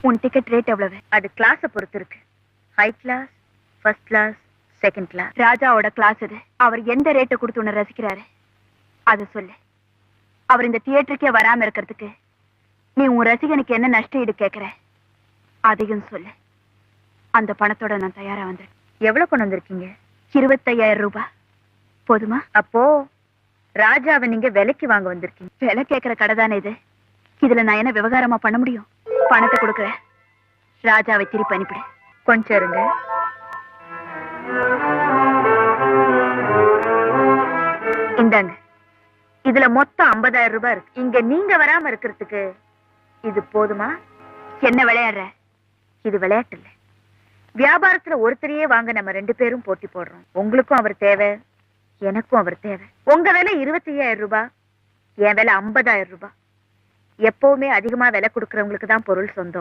உன் ticket rate எவ்வளவு? அது கிளாஸ பொறுத்து இருக்கு. High class, first class, second class. ராஜாவோட கிளாஸ் இது. அவர் எந்த ரேட்டை கொடுத்து உன்னை ரசிக்கிறாரு அது சொல்லு. அவர் இந்த தியேட்டருக்கே வராம இருக்கிறதுக்கு நீ உன் ரசிகனுக்கு என்ன நஷ்ட ஈடு கேட்கிற அதையும் சொல்லு. அந்த பணத்தோட நான் தயாரா வந்தேன். எவ்வளவு கொண்டு வந்திருக்கீங்க? 25,000 ரூபாய். போதுமா? அப்போ ராஜாவை நீங்க விலைக்கு வாங்க வந்திருக்கீங்க. விலை கேட்கிற கடை தானே இது. இதுல நான் என்ன விவகாரமா பண்ண முடியும்? பணத்தை கொடுக்குறேன், ராஜாவை திருப்பி அனுப்பிடு. கொஞ்சம் இருங்க. இந்தாங்க, இதுல மொத்தம் 50,000 ரூபாய் இருக்கு. இங்க நீங்க வராம இருக்கிறதுக்கு இது போதுமா? என்ன விளையாடுற? இது விளையாட்டு இல்ல. வியாபாரத்துல ஒருத்தரையே வாங்க நம்ம 2 பேரும் போட்டி போடுறோம். உங்களுக்கும் அவர் தேவை, எனக்கும் அவர் தேவை. உங்க விலை 25,000 ரூபாய், என் விலை 50,000 ரூபாய். எப்பவுமே அதிகமா விலை கொடுக்கறவங்களுக்கு தான் பொருள் சொந்தம்.